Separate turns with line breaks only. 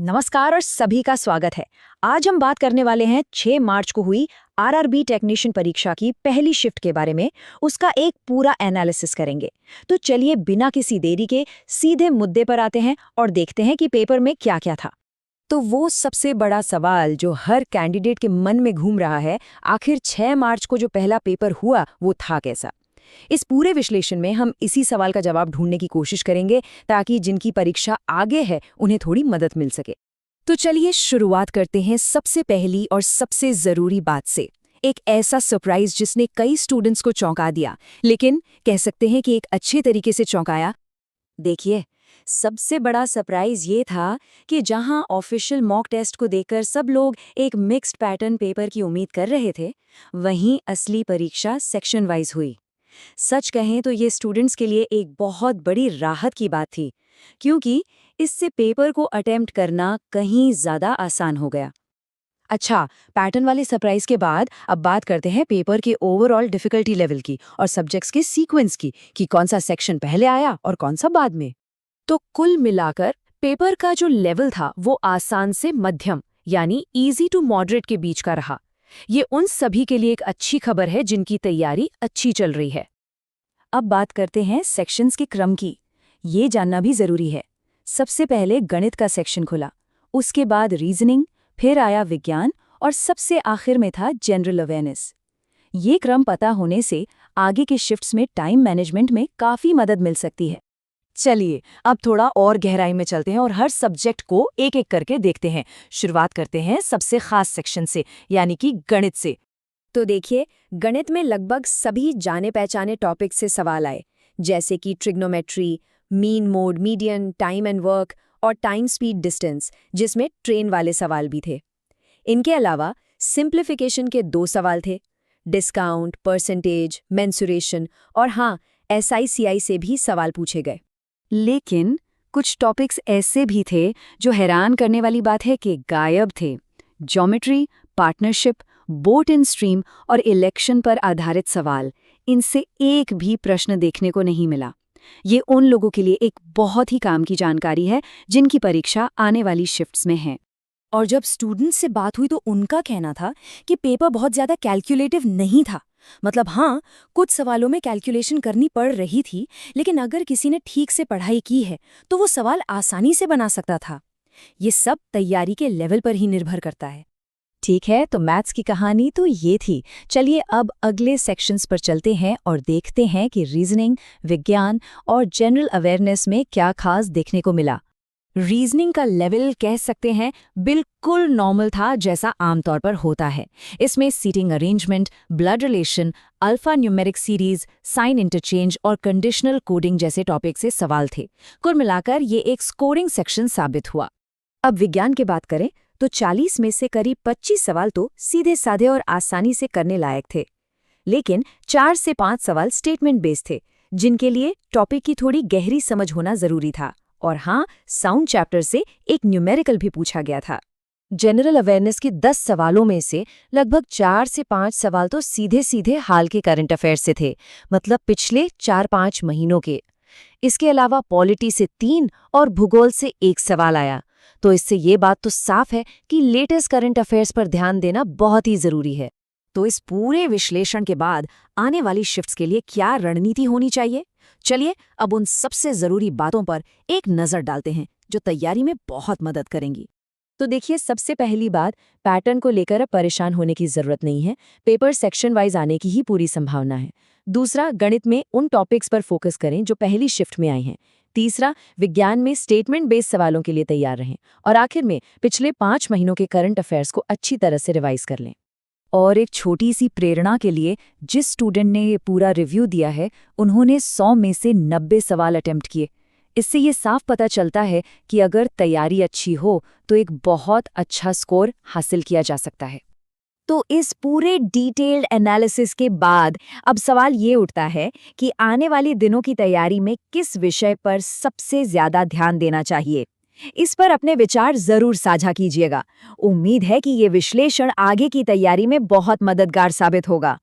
नमस्कार और सभी का स्वागत है। आज हम बात करने वाले हैं 6 मार्च को हुई आरआरबी टेक्नीशियन परीक्षा की पहली शिफ्ट के बारे में। उसका एक पूरा एनालिसिस करेंगे। तो चलिए बिना किसी देरी के सीधे मुद्दे पर आते हैं और देखते हैं कि पेपर में क्या-क्या था। तो वो सबसे बड़ा सवाल जो हर कैंडिडेट के मन में घूम रहा है, आखिर 6 मार्च को जो पहला पेपर हुआ वो था कैसा? इस पूरे विश्लेषण में हम इसी सवाल का जवाब ढूंढने की कोशिश करेंगे ताकि जिनकी परीक्षा आगे है उन्हें थोड़ी मदद मिल सके। तो चलिए शुरुआत करते हैं सबसे पहली और सबसे जरूरी बात से। एक ऐसा सरप्राइज जिसने कई स्टूडेंट्स को चौंका दिया, लेकिन कह सकते हैं कि एक अच्छे तरीके से चौंकाया। देखिए, सबसे बड़ा सरप्राइज ये था कि जहां ऑफिशियल मॉक टेस्ट को देखकर सब लोग एक मिक्स्ड पैटर्न पेपर की उम्मीद कर रहे थे, वहीं असली परीक्षा सेक्शन वाइज हुई। सच कहें तो ये स्टूडेंट्स के लिए एक बहुत बड़ी राहत की बात थी, क्योंकि इससे पेपर को अटेम्प्ट करना कहीं ज़्यादा आसान हो गया। अच्छा, पैटर्न वाले सरप्राइज के बाद अब बात करते हैं पेपर के ओवरऑल डिफिकल्टी लेवल की और सब्जेक्ट्स के सीक्वेंस की कि कौन सा सेक्शन पहले आया और कौन सा बाद में। तो कुल मिलाकर पेपर का जो लेवल था वो आसान से मध्यम यानी इजी टू मॉडरेट के बीच का रहा। ये उन सभी के लिए एक अच्छी खबर है जिनकी तैयारी अच्छी चल रही है। अब बात करते हैं सेक्शंस के क्रम की। ये जानना भी जरूरी है। सबसे पहले गणित का सेक्शन खुला, उसके बाद रीजनिंग, फिर आया विज्ञान और सबसे आखिर में था जनरल अवेयरनेस। ये क्रम पता होने से आगे के शिफ्ट्स में टाइम मैनेजमेंट में काफी मदद मिल सकती है। चलिए अब थोड़ा और गहराई में चलते हैं और हर सब्जेक्ट को एक एक करके देखते हैं। शुरुआत करते हैं सबसे खास सेक्शन से, यानी कि गणित से। तो देखिए, गणित में लगभग सभी जाने पहचाने टॉपिक से सवाल आए, जैसे कि trigonometry, mean mode median, time and work और टाइम स्पीड डिस्टेंस, जिसमें ट्रेन वाले सवाल भी थे। इनके अलावा सिंप्लीफिकेशन के 2 सवाल थे, डिस्काउंट, परसेंटेज, मेंसुरेशन और हाँ, एसआईसीआई से भी सवाल पूछे गए। लेकिन कुछ टॉपिक्स ऐसे भी थे जो हैरान करने वाली बात है कि गायब थे। Geometry, partnership, boat in stream और इलेक्शन पर आधारित सवाल, इनसे एक भी प्रश्न देखने को नहीं मिला। ये उन लोगों के लिए एक बहुत ही काम की जानकारी है जिनकी परीक्षा आने वाली शिफ्ट्स में है। और जब स्टूडेंट्स से बात हुई तो उनका कहना था कि पेपर बहुत ज़्यादा कैलकुलेटिव नहीं था। मतलब हाँ, कुछ सवालों में कैलकुलेशन करनी पड़ रही थी, लेकिन अगर किसी ने ठीक से पढ़ाई की है तो वो सवाल आसानी से बना सकता था। ये सब तैयारी के लेवल पर ही निर्भर करता है। ठीक है, तो मैथ्स की कहानी तो ये थी। चलिए अब अगले सेक्शंस पर चलते हैं और देखते हैं कि रीजनिंग, विज्ञान और जनरल अवेयरनेस में क्या खास देखने को मिला। रीजनिंग का लेवल कह सकते हैं बिल्कुल नॉर्मल था, जैसा आमतौर पर होता है। इसमें seating arrangement, blood relation, alpha numeric series, sign interchange और कंडीशनल कोडिंग जैसे टॉपिक से सवाल थे। कुल मिलाकर ये एक स्कोरिंग सेक्शन साबित हुआ। अब विज्ञान की बात करें तो 40 में से करीब 25 सवाल तो सीधे साधे और आसानी से करने लायक थे, लेकिन 4 से 5 सवाल स्टेटमेंट बेस्ड थे, जिनके लिए टॉपिक की थोड़ी गहरी समझ होना जरूरी था। और हाँ, साउंड चैप्टर से एक न्यूमेरिकल भी पूछा गया था। जनरल अवेयरनेस के 10 सवालों में से लगभग 4 से 5 सवाल तो सीधे सीधे हाल के करंट अफेयर्स से थे, मतलब पिछले 4-5 महीनों के। इसके अलावा पॉलिटी से 3 और भूगोल से 1 सवाल आया। तो इससे ये बात तो साफ है कि लेटेस्ट करंट अफेयर्स पर ध्यान देना बहुत ही जरूरी है। तो इस पूरे विश्लेषण के बाद आने वाली शिफ्ट्स के लिए क्या रणनीति होनी चाहिए? चलिए अब उन सबसे जरूरी बातों पर एक नजर डालते हैं जो तैयारी में बहुत मदद करेंगी। तो देखिए, सबसे पहली बात, पैटर्न को लेकर अब परेशान होने की जरूरत नहीं है। पेपर सेक्शन वाइज आने की ही पूरी संभावना है। दूसरा, गणित में उन टॉपिक्स पर फोकस करें जो पहली शिफ्ट में आए हैं। तीसरा, विज्ञान में स्टेटमेंट बेस्ड सवालों के लिए तैयार रहें। और आखिर में पिछले 5 महीनों के करंट अफेयर्स को अच्छी तरह से रिवाइज कर लें। और एक छोटी सी प्रेरणा के लिए, जिस स्टूडेंट ने ये पूरा रिव्यू दिया है उन्होंने 100 में से 90 सवाल अटेम्प्ट किए। इससे ये साफ पता चलता है कि अगर तैयारी अच्छी हो तो एक बहुत अच्छा स्कोर हासिल किया जा सकता है। तो इस पूरे डिटेल्ड एनालिसिस के बाद अब सवाल ये उठता है कि आने वाले दिनों की तैयारी में किस विषय पर सबसे ज्यादा ध्यान देना चाहिए। इस पर अपने विचार जरूर साझा कीजिएगा। उम्मीद है कि ये विश्लेषण आगे की तैयारी में बहुत मददगार साबित होगा।